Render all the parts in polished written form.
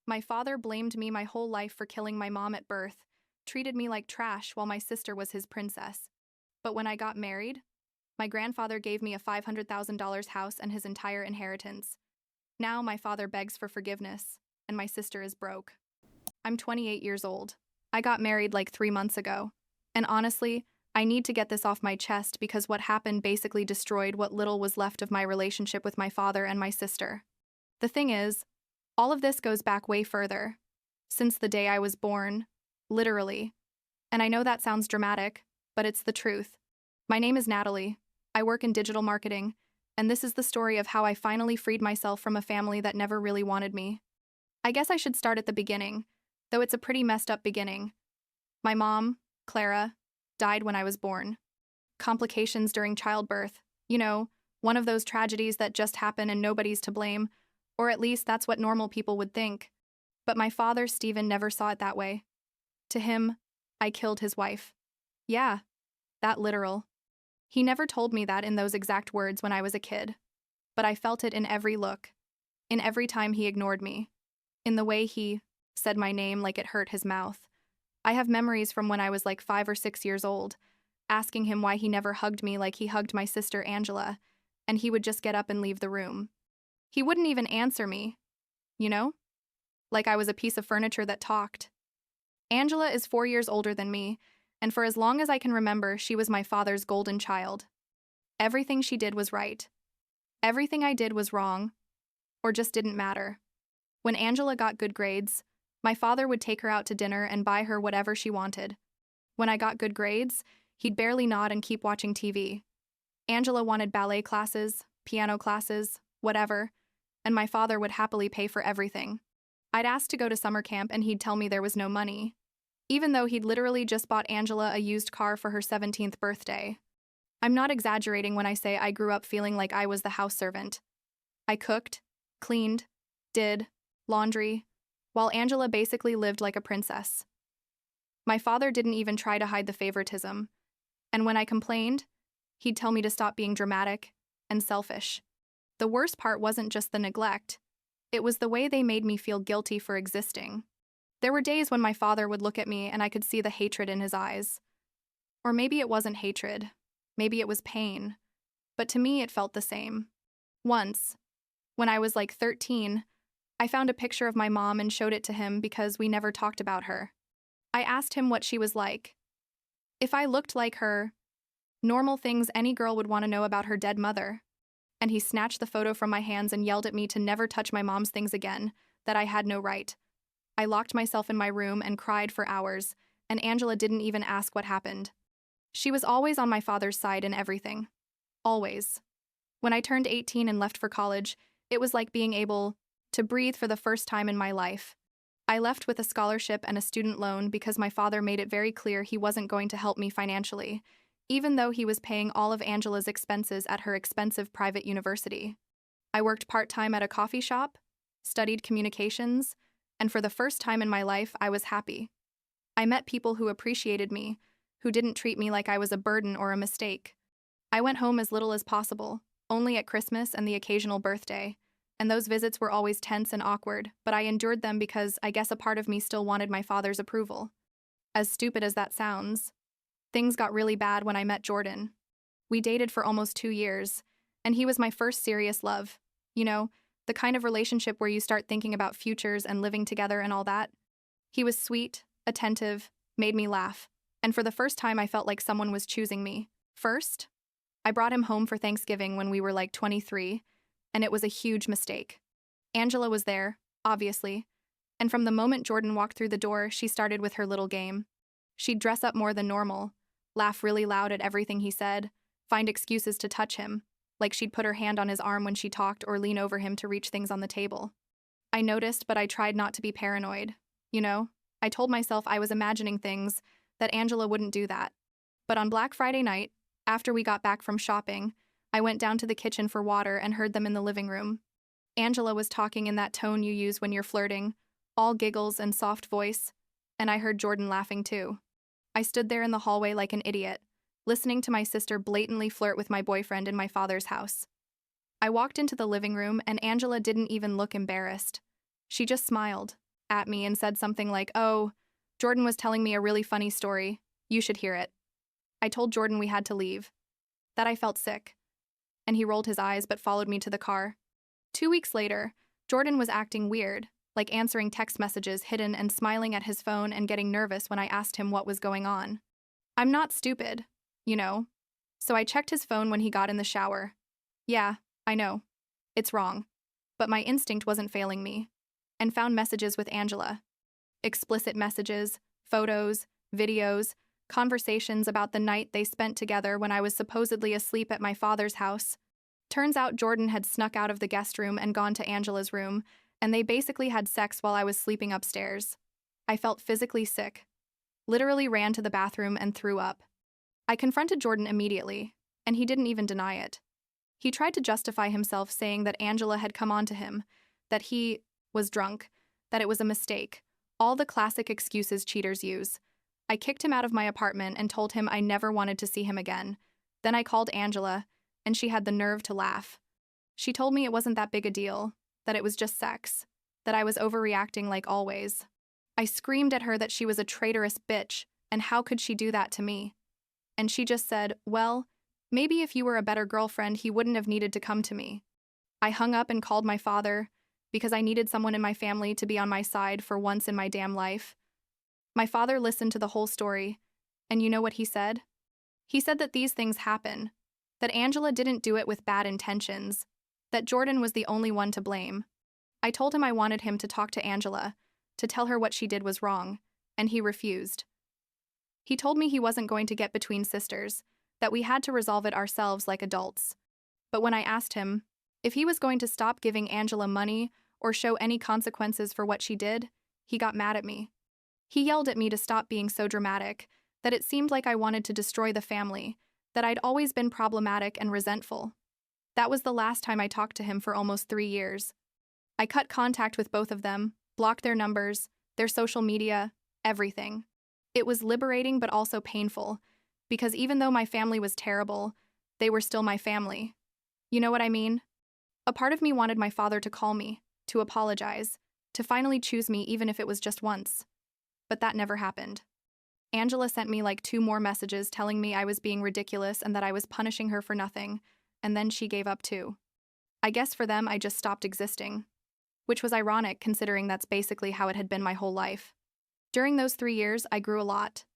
My father blamed me my whole life for killing my mom at birth, treated me like trash while my sister was his princess. But when I got married, my grandfather gave me a $500,000 house and his entire inheritance. Now my father begs for forgiveness, and my sister is broke. I'm 28 years old. I got married like 3 months ago. And honestly, I need to get this off my chest because what happened basically destroyed what little was left of my relationship with my father and my sister. The thing is, all of this goes back way further. Since the day I was born, literally. And I know that sounds dramatic, but it's the truth. My name is Natalie. I work in digital marketing, and this is the story of how I finally freed myself from a family that never really wanted me. I guess I should start at the beginning, though it's a pretty messed up beginning. My mom, Clara, died when I was born. Complications during childbirth. You know, one of those tragedies that just happen and nobody's to blame, or at least that's what normal people would think. But my father, Stephen, never saw it that way. To him, I killed his wife. Yeah, that literal. He never told me that in those exact words when I was a kid. But I felt it in every look, in every time he ignored me, in the way he said my name like it hurt his mouth. I have memories from when I was like 5 or 6 years old, asking him why he never hugged me like he hugged my sister Angela, and he would just get up and leave the room. He wouldn't even answer me, you know? Like I was a piece of furniture that talked. Angela is 4 years older than me, and for as long as I can remember, she was my father's golden child. Everything she did was right. Everything I did was wrong, or just didn't matter. When Angela got good grades, my father would take her out to dinner and buy her whatever she wanted. When I got good grades, he'd barely nod and keep watching TV. Angela wanted ballet classes, piano classes, whatever, and my father would happily pay for everything. I'd ask to go to summer camp and he'd tell me there was no money, even though he'd literally just bought Angela a used car for her 17th birthday. I'm not exaggerating when I say I grew up feeling like I was the house servant. I cooked, cleaned, did laundry, while Angela basically lived like a princess. My father didn't even try to hide the favoritism, and when I complained, he'd tell me to stop being dramatic and selfish. The worst part wasn't just the neglect, it was the way they made me feel guilty for existing. There were days when my father would look at me and I could see the hatred in his eyes. Or maybe it wasn't hatred, maybe it was pain, but to me it felt the same. Once, when I was like 13, I found a picture of my mom and showed it to him because we never talked about her. I asked him what she was like. If I looked like her, normal things any girl would want to know about her dead mother. And he snatched the photo from my hands and yelled at me to never touch my mom's things again, that I had no right. I locked myself in my room and cried for hours, and Angela didn't even ask what happened. She was always on my father's side in everything. Always. When I turned 18 and left for college, it was like being able to breathe for the first time in my life. I left with a scholarship and a student loan because my father made it very clear he wasn't going to help me financially, even though he was paying all of Angela's expenses at her expensive private university. I worked part-time at a coffee shop, studied communications, and for the first time in my life, I was happy. I met people who appreciated me, who didn't treat me like I was a burden or a mistake. I went home as little as possible, only at Christmas and the occasional birthday, and those visits were always tense and awkward, but I endured them because I guess a part of me still wanted my father's approval. As stupid as that sounds, things got really bad when I met Jordan. We dated for almost 2 years, and he was my first serious love. You know, the kind of relationship where you start thinking about futures and living together and all that. He was sweet, attentive, made me laugh, and for the first time I felt like someone was choosing me. First, I brought him home for Thanksgiving when we were like 23, and it was a huge mistake. Angela was there, obviously, and from the moment Jordan walked through the door, she started with her little game. She'd dress up more than normal, laugh really loud at everything he said, find excuses to touch him, like she'd put her hand on his arm when she talked or lean over him to reach things on the table. I noticed, but I tried not to be paranoid. You know, I told myself I was imagining things, that Angela wouldn't do that. But on Black Friday night, after we got back from shopping, I went down to the kitchen for water and heard them in the living room. Angela was talking in that tone you use when you're flirting, all giggles and soft voice, and I heard Jordan laughing too. I stood there in the hallway like an idiot, listening to my sister blatantly flirt with my boyfriend in my father's house. I walked into the living room and Angela didn't even look embarrassed. She just smiled, at me and said something like, "Oh, Jordan was telling me a really funny story. You should hear it." I told Jordan we had to leave, that I felt sick, and he rolled his eyes but followed me to the car. 2 weeks later, Jordan was acting weird, like answering text messages hidden and smiling at his phone and getting nervous when I asked him what was going on. I'm not stupid, you know. So I checked his phone when he got in the shower. Yeah, I know. It's wrong. But my instinct wasn't failing me. And found messages with Angela. Explicit messages, photos, videos, conversations about the night they spent together when I was supposedly asleep at my father's house. Turns out Jordan had snuck out of the guest room and gone to Angela's room, and they basically had sex while I was sleeping upstairs. I felt physically sick. Literally ran to the bathroom and threw up. I confronted Jordan immediately, and he didn't even deny it. He tried to justify himself, saying that Angela had come on to him, that he was drunk, that it was a mistake, all the classic excuses cheaters use. I kicked him out of my apartment and told him I never wanted to see him again. Then I called Angela, and she had the nerve to laugh. She told me it wasn't that big a deal, that it was just sex, that I was overreacting like always. I screamed at her that she was a traitorous bitch, and how could she do that to me? And she just said, "Well, maybe if you were a better girlfriend, he wouldn't have needed to come to me." I hung up and called my father, because I needed someone in my family to be on my side for once in my damn life. My father listened to the whole story, and you know what he said? He said that these things happen, that Angela didn't do it with bad intentions, that Jordan was the only one to blame. I told him I wanted him to talk to Angela, to tell her what she did was wrong, and he refused. He told me he wasn't going to get between sisters, that we had to resolve it ourselves like adults. But when I asked him if he was going to stop giving Angela money or show any consequences for what she did, he got mad at me. He yelled at me to stop being so dramatic, that it seemed like I wanted to destroy the family, that I'd always been problematic and resentful. That was the last time I talked to him for almost 3 years. I cut contact with both of them, blocked their numbers, their social media, everything. It was liberating but also painful, because even though my family was terrible, they were still my family. You know what I mean? A part of me wanted my father to call me, to apologize, to finally choose me even if it was just once. But that never happened. Angela sent me like 2 more messages telling me I was being ridiculous and that I was punishing her for nothing, and then she gave up too. I guess for them I just stopped existing. Which was ironic considering that's basically how it had been my whole life. During those 3 years, I grew a lot.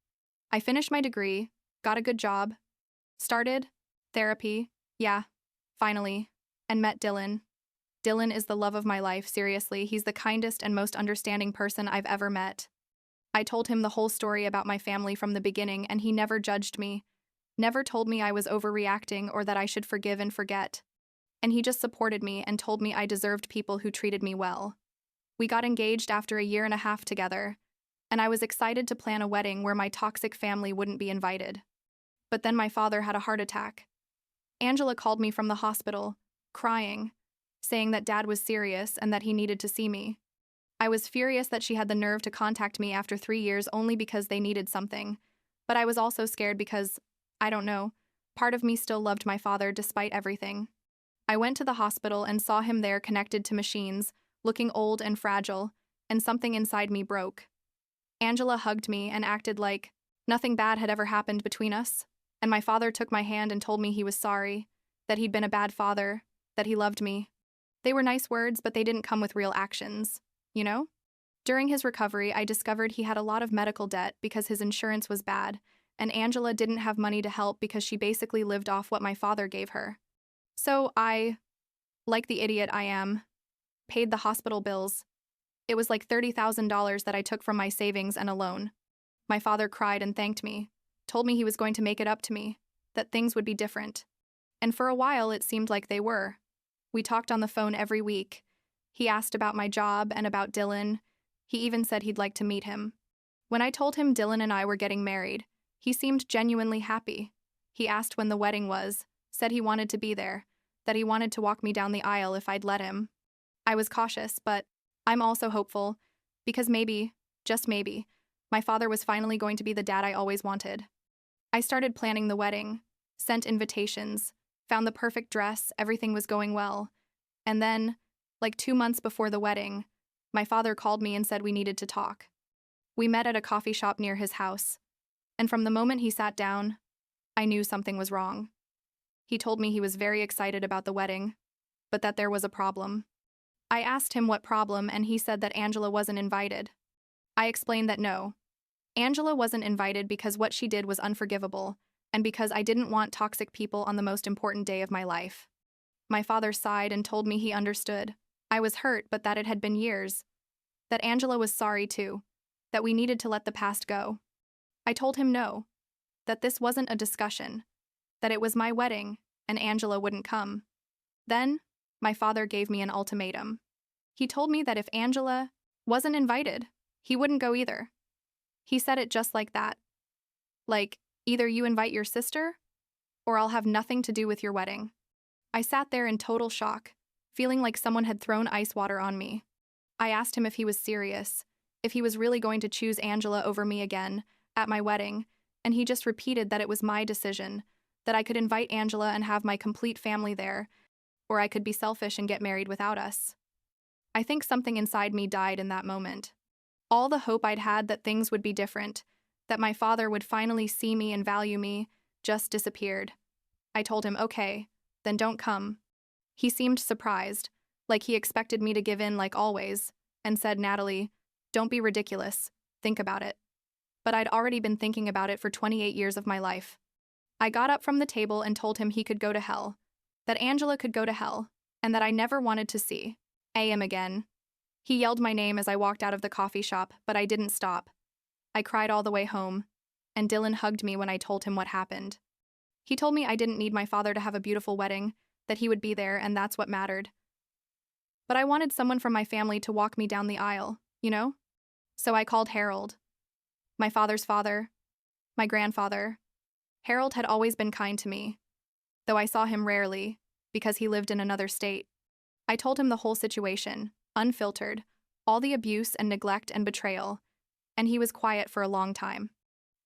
I finished my degree, got a good job, started therapy, yeah, finally, and met Dylan. Dylan is the love of my life, seriously. He's the kindest and most understanding person I've ever met. I told him the whole story about my family from the beginning, and he never judged me, never told me I was overreacting or that I should forgive and forget. And he just supported me and told me I deserved people who treated me well. We got engaged after a 1.5 years together, and I was excited to plan a wedding where my toxic family wouldn't be invited. But then my father had a heart attack. Angela called me from the hospital, crying, saying that Dad was serious and that he needed to see me. I was furious that she had the nerve to contact me after 3 years only because they needed something, but I was also scared because, I don't know, part of me still loved my father despite everything. I went to the hospital and saw him there connected to machines, looking old and fragile, and something inside me broke. Angela hugged me and acted like nothing bad had ever happened between us, and my father took my hand and told me he was sorry, that he'd been a bad father, that he loved me. They were nice words, but they didn't come with real actions, you know? During his recovery, I discovered he had a lot of medical debt because his insurance was bad, and Angela didn't have money to help because she basically lived off what my father gave her. So I, like the idiot I am, paid the hospital bills. It was like $30,000 that I took from my savings and a loan. My father cried and thanked me, told me he was going to make it up to me, that things would be different. And for a while it seemed like they were. We talked on the phone every week. He asked about my job and about Dylan. He even said he'd like to meet him. When I told him Dylan and I were getting married, he seemed genuinely happy. He asked when the wedding was, said he wanted to be there, that he wanted to walk me down the aisle if I'd let him. I was cautious, but I'm also hopeful, because maybe, just maybe, my father was finally going to be the dad I always wanted. I started planning the wedding, sent invitations, found the perfect dress, everything was going well. And then, like 2 months before the wedding, My father called me and said we needed to talk. We met at a coffee shop near his house, and from the moment he sat down, I knew something was wrong. He told me he was very excited about the wedding, but that there was a problem. I asked him what problem, and he said that Angela wasn't invited. I explained that no, Angela wasn't invited because what she did was unforgivable, and because I didn't want toxic people on the most important day of my life. My father sighed and told me he understood. I was hurt, but that it had been years. That Angela was sorry too. That we needed to let the past go. I told him no. That this wasn't a discussion. That it was my wedding, and Angela wouldn't come. Then, my father gave me an ultimatum. He told me that if Angela wasn't invited, he wouldn't go either. He said it just like that. Like, either you invite your sister, or I'll have nothing to do with your wedding. I sat there in total shock, feeling like someone had thrown ice water on me. I asked him if he was serious, if he was really going to choose Angela over me again, at my wedding, and he just repeated that it was my decision, that I could invite Angela and have my complete family there, or I could be selfish and get married without us. I think something inside me died in that moment. All the hope I'd had that things would be different, that my father would finally see me and value me, just disappeared. I told him, okay, then don't come. He seemed surprised, like he expected me to give in like always, and said, Natalie, don't be ridiculous, think about it. But I'd already been thinking about it for 28 years of my life. I got up from the table and told him he could go to hell, that Angela could go to hell, and that I never wanted to see him again. He yelled my name as I walked out of the coffee shop, but I didn't stop. I cried all the way home, and Dylan hugged me when I told him what happened. He told me I didn't need my father to have a beautiful wedding, that he would be there, and that's what mattered. But I wanted someone from my family to walk me down the aisle, you know? So I called Harold. My father's father. My grandfather. Harold had always been kind to me, though I saw him rarely, because he lived in another state. I told him the whole situation, unfiltered, all the abuse and neglect and betrayal, and he was quiet for a long time.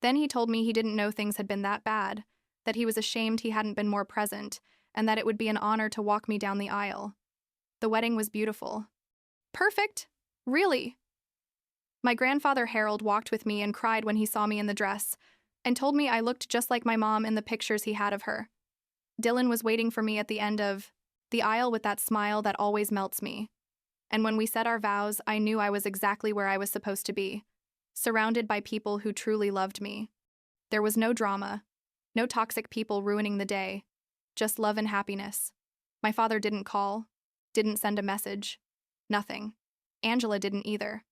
Then he told me he didn't know things had been that bad, that he was ashamed he hadn't been more present, and that it would be an honor to walk me down the aisle. The wedding was beautiful. Perfect? Really? My grandfather Harold walked with me and cried when he saw me in the dress, and told me I looked just like my mom in the pictures he had of her. Dylan was waiting for me at the end of the aisle with that smile that always melts me. And when we said our vows, I knew I was exactly where I was supposed to be, surrounded by people who truly loved me. There was no drama, no toxic people ruining the day, just love and happiness. My father didn't call, didn't send a message, nothing. Angela didn't either.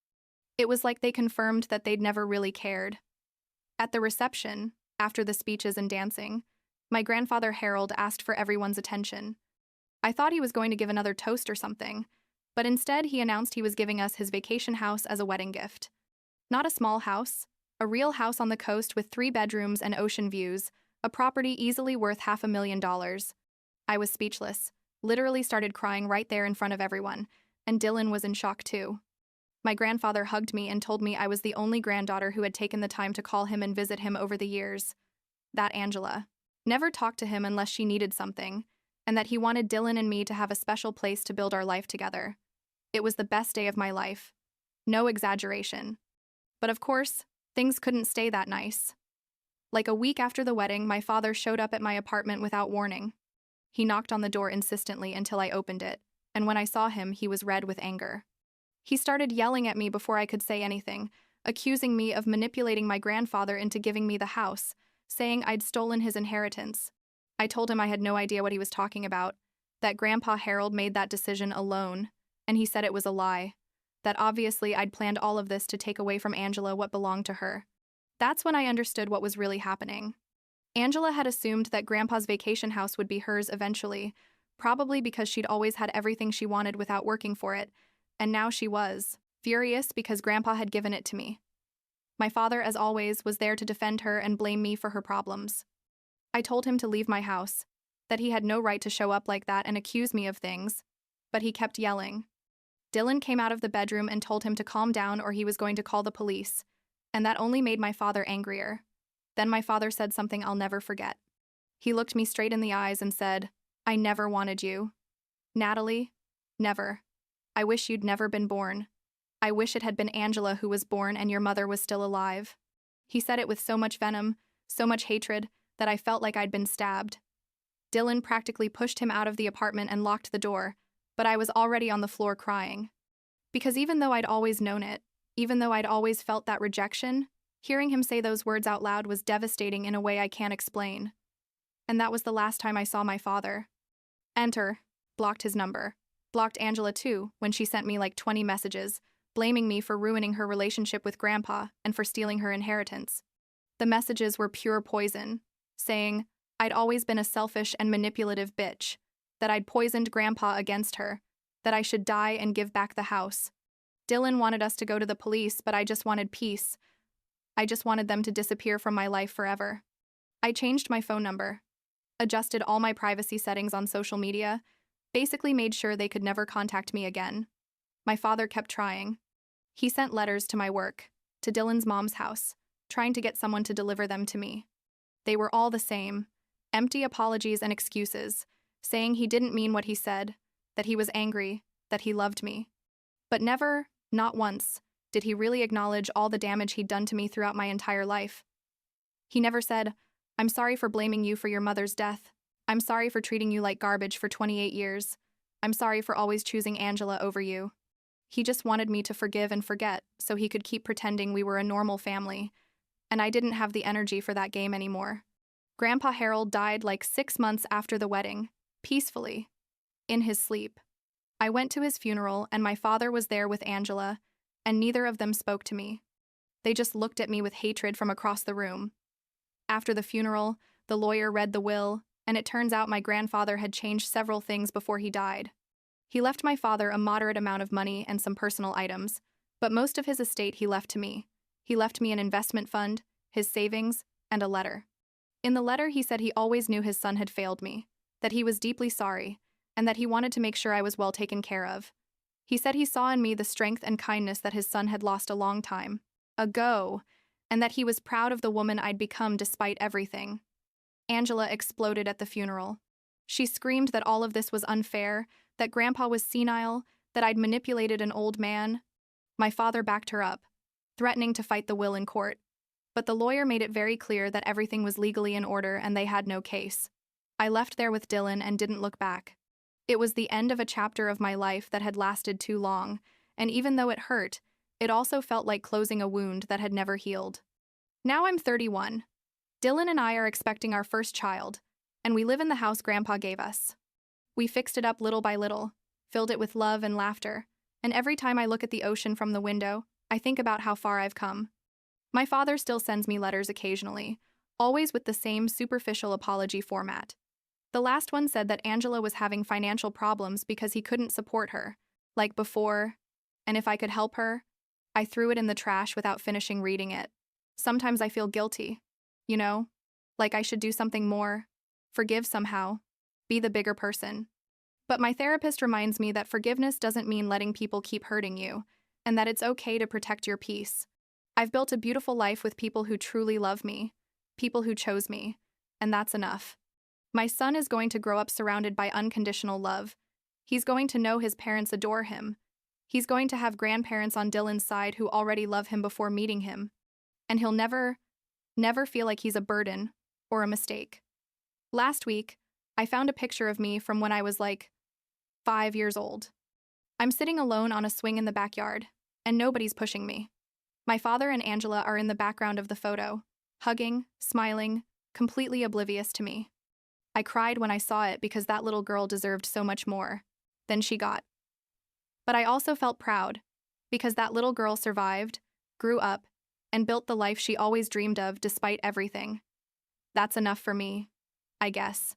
It was like they confirmed that they'd never really cared. At the reception, after the speeches and dancing, my grandfather Harold asked for everyone's attention. I thought he was going to give another toast or something, but instead he announced he was giving us his vacation house as a wedding gift. Not a small house, a real house on the coast with 3 bedrooms and ocean views, a property easily worth $500,000. I was speechless, literally started crying right there in front of everyone, and Dylan was in shock too. My grandfather hugged me and told me I was the only granddaughter who had taken the time to call him and visit him over the years. That Angela never talked to him unless she needed something, and that he wanted Dylan and me to have a special place to build our life together. It was the best day of my life. No exaggeration. But of course, things couldn't stay that nice. Like a week after the wedding, my father showed up at my apartment without warning. He knocked on the door insistently until I opened it, and when I saw him, he was red with anger. He started yelling at me before I could say anything, accusing me of manipulating my grandfather into giving me the house, saying I'd stolen his inheritance. I told him I had no idea what he was talking about, that Grandpa Harold made that decision alone, and he said it was a lie, that obviously I'd planned all of this to take away from Angela what belonged to her. That's when I understood what was really happening. Angela had assumed that Grandpa's vacation house would be hers eventually, probably because she'd always had everything she wanted without working for it, and now she was furious because Grandpa had given it to me. My father, as always, was there to defend her and blame me for her problems. I told him to leave my house, that he had no right to show up like that and accuse me of things, but he kept yelling. Dylan came out of the bedroom and told him to calm down or he was going to call the police, and that only made my father angrier. Then my father said something I'll never forget. He looked me straight in the eyes and said, "I never wanted you. Natalie, never. I wish you'd never been born." I wish it had been Angela who was born and your mother was still alive. He said it with so much venom, so much hatred, that I felt like I'd been stabbed. Dylan practically pushed him out of the apartment and locked the door, but I was already on the floor crying. Because even though I'd always known it, even though I'd always felt that rejection, hearing him say those words out loud was devastating in a way I can't explain. And that was the last time I saw my father. Enter. Blocked his number. Blocked Angela too, when she sent me like 20 messages, blaming me for ruining her relationship with Grandpa and for stealing her inheritance. The messages were pure poison, saying I'd always been a selfish and manipulative bitch, that I'd poisoned Grandpa against her, that I should die and give back the house. Dylan wanted us to go to the police, but I just wanted peace. I just wanted them to disappear from my life forever. I changed my phone number, adjusted all my privacy settings on social media, basically made sure they could never contact me again. My father kept trying. He sent letters to my work, to Dylan's mom's house, trying to get someone to deliver them to me. They were all the same, empty apologies and excuses, saying he didn't mean what he said, that he was angry, that he loved me. But never, not once, did he really acknowledge all the damage he'd done to me throughout my entire life. He never said, I'm sorry for blaming you for your mother's death. I'm sorry for treating you like garbage for 28 years. I'm sorry for always choosing Angela over you. He just wanted me to forgive and forget so he could keep pretending we were a normal family, and I didn't have the energy for that game anymore. Grandpa Harold died like 6 months after the wedding, peacefully, in his sleep. I went to his funeral and my father was there with Angela, and neither of them spoke to me. They just looked at me with hatred from across the room. After the funeral, the lawyer read the will, and it turns out my grandfather had changed several things before he died. He left my father a moderate amount of money and some personal items, but most of his estate he left to me. He left me an investment fund, his savings, and a letter. In the letter, he said he always knew his son had failed me, that he was deeply sorry, and that he wanted to make sure I was well taken care of. He said he saw in me the strength and kindness that his son had lost a long time ago, and that he was proud of the woman I'd become despite everything. Angela exploded at the funeral. She screamed that all of this was unfair, that Grandpa was senile, that I'd manipulated an old man. My father backed her up, threatening to fight the will in court. But the lawyer made it very clear that everything was legally in order and they had no case. I left there with Dylan and didn't look back. It was the end of a chapter of my life that had lasted too long, and even though it hurt, it also felt like closing a wound that had never healed. Now I'm 31. Dylan and I are expecting our first child, and we live in the house Grandpa gave us. We fixed it up little by little, filled it with love and laughter, and every time I look at the ocean from the window, I think about how far I've come. My father still sends me letters occasionally, always with the same superficial apology format. The last one said that Angela was having financial problems because he couldn't support her, like before, and if I could help her. I threw it in the trash without finishing reading it. Sometimes I feel guilty, you know, like I should do something more, forgive somehow, be the bigger person. But my therapist reminds me that forgiveness doesn't mean letting people keep hurting you, and that it's okay to protect your peace. I've built a beautiful life with people who truly love me, people who chose me, and that's enough. My son is going to grow up surrounded by unconditional love. He's going to know his parents adore him. He's going to have grandparents on Dylan's side who already love him before meeting him. And he'll never feel like he's a burden or a mistake. Last week, I found a picture of me from when I was like 5 years old. I'm sitting alone on a swing in the backyard, and nobody's pushing me. My father and Angela are in the background of the photo, hugging, smiling, completely oblivious to me. I cried when I saw it because that little girl deserved so much more than she got. But I also felt proud because that little girl survived, grew up, and built the life she always dreamed of despite everything. That's enough for me, I guess.